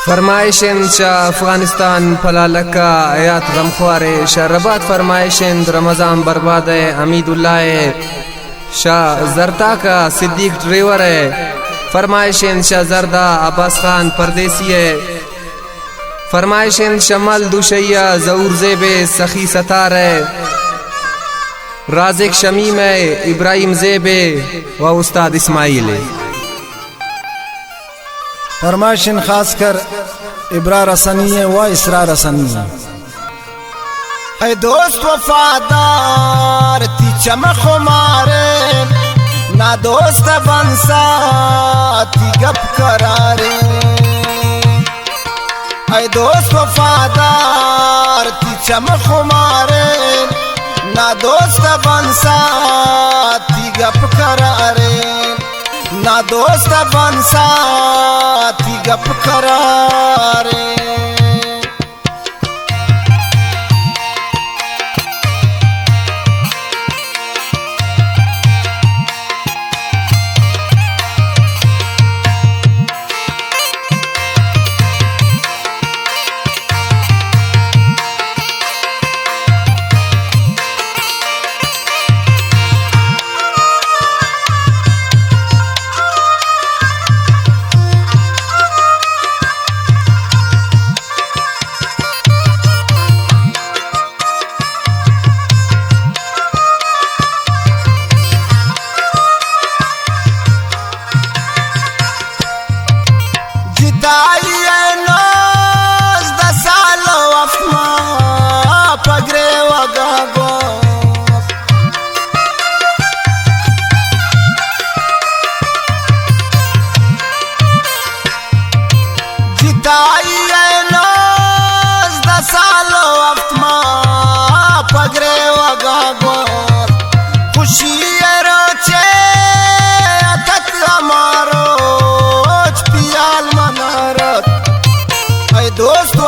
فرمایشن شا افغانستان پلالکا آیات غمخوار شربات فرمایشن رمضان برباد حمید اللہ شاہ زرتا کا صدیق ڈرائیور ہے فرمایشن شاہ زردہ عباس خان پردیسی ہے فرمایشن شمال دوشیہ ظہور زیب سخی ستار ہے رازق شمیم ہے ابراہیم زیب و استاد اسماعیل ہے فرمایشن خاص کر ابرار رسنی و اسرار رسنی اے دوست وفادار تی چمخ مارے نا دوست بنسا تی گپ کرارے اے دوست وفادار تی چمخ مارے نا دوست بنسا تی گپ کرارے نا دوست بنسا تی گپ کرارے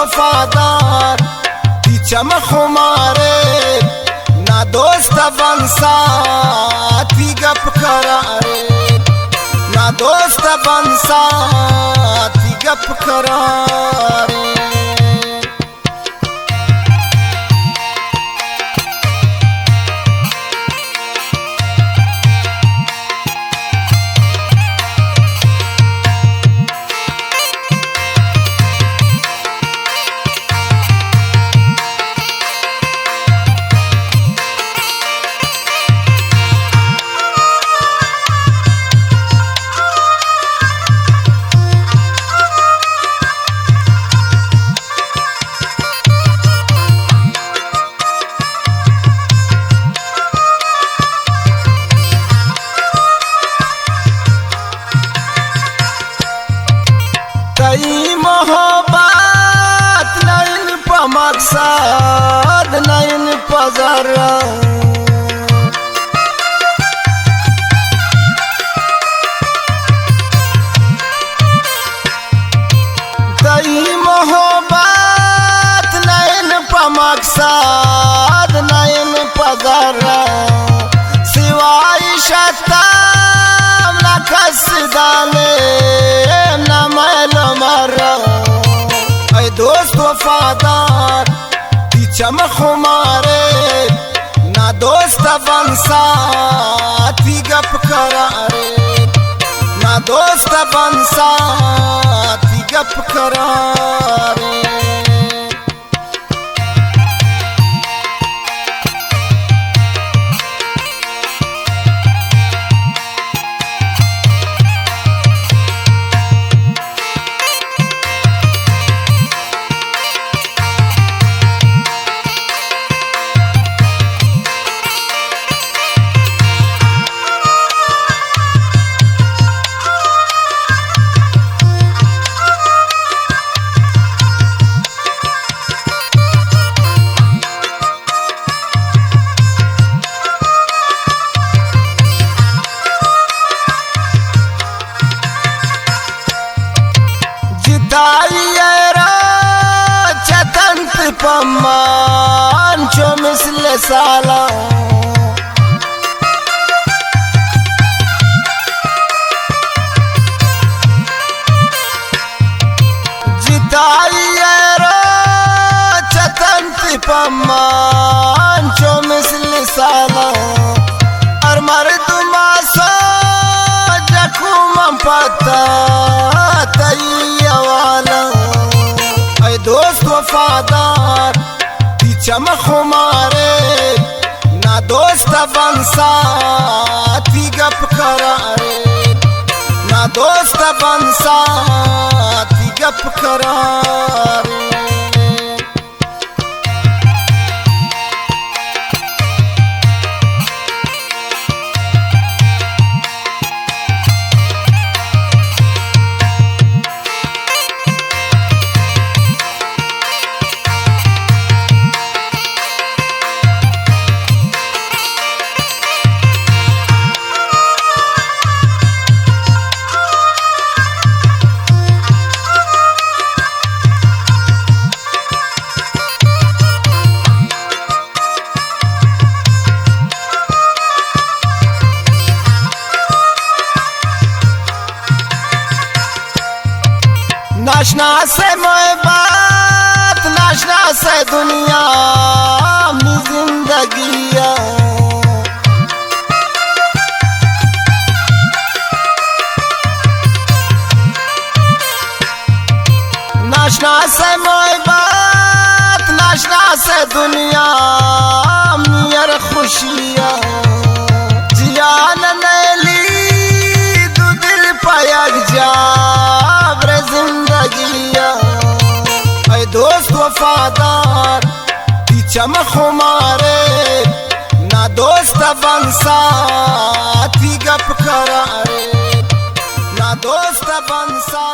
वफादार ती चमख मारे ना दोस्त बंसा ती गप करारे ना दोस्त बंसा ती गप करारे मोहब्बत नैन प मकसद नैन प जरा तई मोहब्बत नैन प मकसद नैन प जरा सिवाय शतम न कसदाने दोस्त वफादार ती चमख मारे ना दोस्त बंसा ती गप करारे ना दोस्त बंसा ती गप करारे पमान जो मिसल साला जिता पमान चो मिसल साला और मर्दमा सो जखुम पता तैयावाला ऐ दोस्त वफादार ती चमक हमारे ना दोस्त बंसा ती गप करारे ना दोस्त बंसा ती गप करारे नाशना से मोहब्बत नाशना से दुनिया में जिंदगिया नाशना से मोहब्बत नाशना से दुनिया में खुशियाँ जियान नैली दो दिल पयक जा ऐ दोस्त वफादार ती चमक हमारे ना दोस्त बंसा ती गप करारे ना दोस्त बंसा